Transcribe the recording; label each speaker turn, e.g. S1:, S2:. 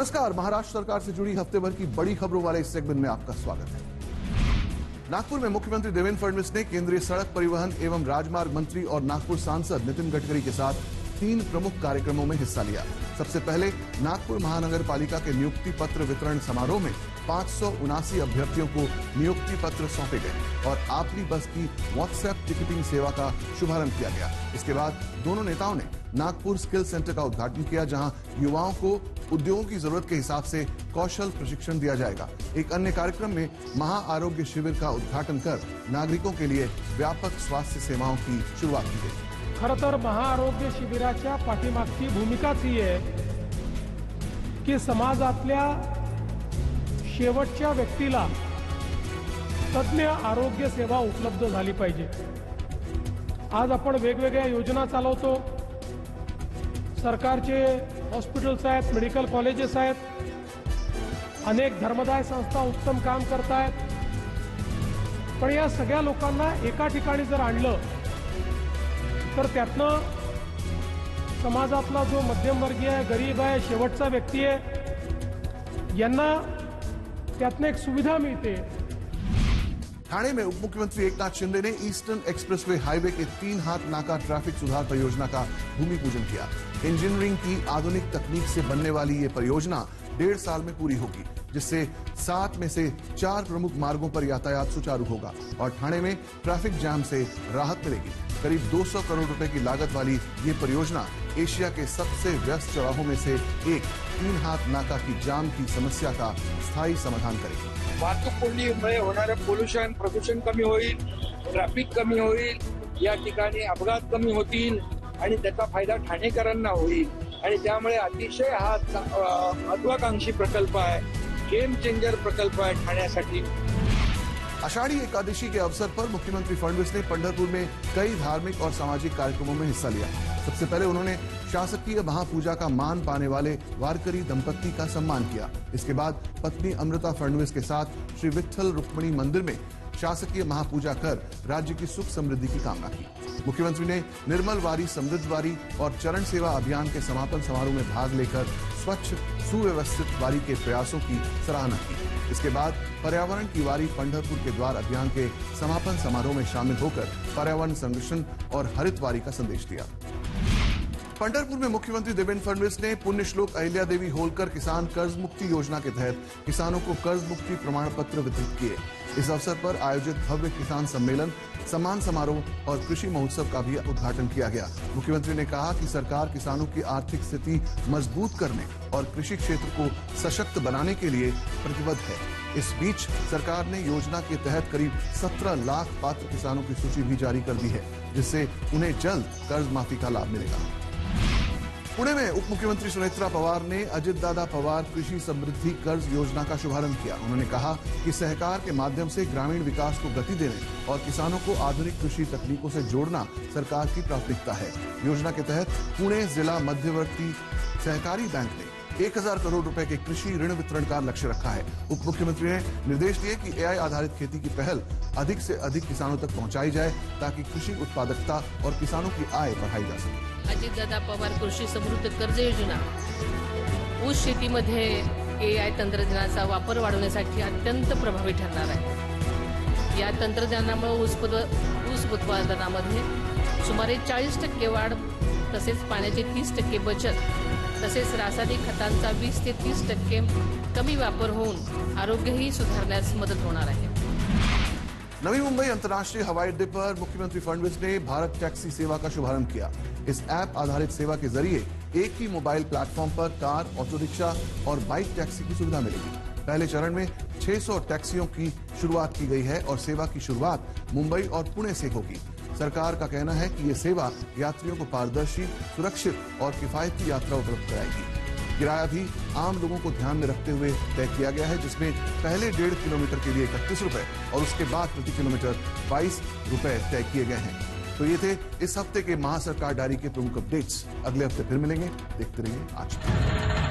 S1: नमस्कार, महाराष्ट्र सरकार से जुड़ी हफ्ते भर की बड़ी खबरों वाले इस सेगमेंट में आपका स्वागत है। नागपुर में मुख्यमंत्री देवेंद्र फडणवीस ने केंद्रीय सड़क परिवहन एवं राजमार्ग मंत्री और नागपुर सांसद नितिन गडकरी के साथ 3 प्रमुख कार्यक्रमों में हिस्सा लिया। सबसे पहले नागपुर महानगर पालिका के नियुक्ति पत्र वितरण समारोह में 579 अभ्यर्थियों को नियुक्ति पत्र सौंपे गए और आपली बस की व्हाट्सएप टिकटिंग सेवा का शुभारंभ किया गया। इसके बाद दोनों नेताओं ने नागपुर स्किल सेंटर का उद्घाटन किया, जहां युवाओं को उद्योगों की जरूरत के हिसाब से कौशल प्रशिक्षण दिया जाएगा। एक अन्य कार्यक्रम में महा आरोग्य शिविर का उद्घाटन कर नागरिकों के लिए व्यापक स्वास्थ्य सेवाओं की शुरुआत की गई।
S2: खरं तर महाआरोग्य शिबिराच्या पाठीमागची भूमिकाच ही आहे की समाजातल्या शेवटच्या व्यक्तीला तज्ञ आरोग्य सेवा उपलब्ध झाली पाहिजे। आज आपण वेगवेगळ्या योजना चालवतो, सरकारचे हॉस्पिटल्स आहेत, मेडिकल कॉलेजेस आहेत, अनेक धर्मदाय संस्था उत्तम काम करतायत, पण या सगळ्या लोकांना एका ठिकाणी जर आणलं तर त्यातनं समाजातला जो मध्यमवर्गीय आहे, गरीब आहे, शेवटचा व्यक्ती आहे, यांना त्यातनं एक सुविधा मिळते।
S1: ठाणे में उप मुख्यमंत्री एकनाथ शिंदे ने ईस्टर्न एक्सप्रेसवे हाईवे के 3 हाथ नाका ट्रैफिक सुधार परियोजना का भूमि पूजन किया। इंजीनियरिंग की आधुनिक तकनीक से बनने वाली ये परियोजना 1.5 साल में पूरी होगी, जिससे 7 में से 4 प्रमुख मार्गों पर यातायात सुचारू होगा और ठाणे में ट्रैफिक जाम से राहत मिलेगी। करीब 200 करोड़ रुपए की लागत वाली ये परियोजना एशिया के सबसे व्यस्त चौराहों में से एक 3 हाथ नाका की जाम की समस्या का स्थायी समाधान करेगी।
S3: वाहतूक कोंडीमुळे होणारे पोल्यूशन, प्रदूषण कमी होईल, ट्रॅफिक कमी होईल, या ठिकाणी अपघात कमी होतील आणि त्याचा फायदा ठाणेकरांना होईल आणि त्यामुळे अतिशय हा महत्वाकांक्षी प्रकल्प आहे, गेम चेंजर प्रकल्प आहे ठाण्यासाठी।
S1: आषाढ़ी एकादशी के अवसर पर मुख्यमंत्री फडणवीस ने पंढरपुर में कई धार्मिक और सामाजिक कार्यक्रमों में हिस्सा लिया। सबसे पहले उन्होंने शासकीय महापूजा का मान पाने वाले वारकरी दंपत्ति का सम्मान किया। इसके बाद पत्नी अमृता फडणवीस के साथ श्री विठ्ठल रुक्मिणी मंदिर में शासकीय महापूजा कर राज्य की सुख समृद्धि की कामना की। मुख्यमंत्री ने निर्मल वारी, समृद्ध वारी और चरण सेवा अभियान के समापन समारोह में भाग लेकर स्वच्छ सुव्यवस्थित वारी के प्रयासों की सराहना की। इसके बाद पर्यावरण की वारी पंढरपुर के द्वार अभियान के समापन समारोह में शामिल होकर पर्यावरण संरक्षण और हरित वारी का संदेश दिया। पंढरपुर में मुख्यमंत्री देवेंद्र फडणवीस ने पुण्य श्लोक अहिल्या देवी होलकर किसान कर्ज मुक्ति योजना के तहत किसानों को कर्ज मुक्ति प्रमाण पत्र वितरित किए। इस अवसर पर आयोजित भव्य किसान सम्मेलन, सम्मान समारोह और कृषि महोत्सव का भी उद्घाटन किया गया। मुख्यमंत्री ने कहा कि सरकार किसानों की आर्थिक स्थिति मजबूत करने और कृषि क्षेत्र को सशक्त बनाने के लिए प्रतिबद्ध है। इस बीच सरकार ने योजना के तहत करीब 17 लाख पात्र किसानों की सूची भी जारी कर दी है, जिससे उन्हें जल्द कर्ज माफी का लाभ मिलेगा। पुणे में उप मुख्यमंत्री सुनेत्रा पवार ने अजित दादा पवार कृषि समृद्धि कर्ज योजना का शुभारंभ किया। उन्होंने कहा कि सहकार के माध्यम से ग्रामीण विकास को गति देने और किसानों को आधुनिक कृषि तकनीकों से जोड़ना सरकार की प्राथमिकता है। योजना के तहत पुणे जिला मध्यवर्ती सहकारी बैंक ने 1000 करोड़ रुपए के कृषि ऋण वितरण का लक्ष्य रखा है। उप मुख्यमंत्री ने निर्देश दिए कि एआई आधारित खेती की पहल अधिक से अधिक किसानों तक पहुंचाई जाए, ताकि कृषि उत्पादकता और किसानों की आय बढ़ाई जा सके।
S4: अजितदादा पवार कृषी समृद्ध कर्ज योजना ऊस शेतीमध्ये एआय तंत्रज्ञानाचा वापर वाढवण्यासाठी अत्यंत प्रभावी ठरणार आहे। या तंत्रज्ञानामुळे ऊस उत्पादनामध्ये सुमारे 40% वाढ, तसेच पाण्याची 30% बचत, तसेच रासायनिक खतांचा 20 ते 30% कमी वापर होऊन आरोग्यही सुधारण्यास मदत होणार आहे।
S1: नवी मुंबई अंतर्राष्ट्रीय हवाई अड्डे पर मुख्यमंत्री फडणवीस ने भारत टैक्सी सेवा का शुभारंभ किया। इस ऐप आधारित सेवा के जरिए एक ही मोबाइल प्लेटफॉर्म पर कार, ऑटो रिक्शा और बाइक टैक्सी की सुविधा मिलेगी। पहले चरण में 600 टैक्सियों की शुरुआत की गई है और सेवा की शुरुआत मुंबई और पुणे से होगी। सरकार का कहना है कि ये सेवा यात्रियों को पारदर्शी, सुरक्षित और किफायती यात्रा उपलब्ध कराएगी। किराया भी आम लोगों को ध्यान में रखते हुए तय किया गया है, जिसमें पहले 1.5 किलोमीटर के लिए 31 रुपए और उसके बाद प्रति किलोमीटर 22 रुपए तय किए गए हैं। तो ये थे इस हफ्ते के महासरकार डायरी के प्रमुख अपडेट्स। अगले हफ्ते फिर मिलेंगे। देखते रहिए आज।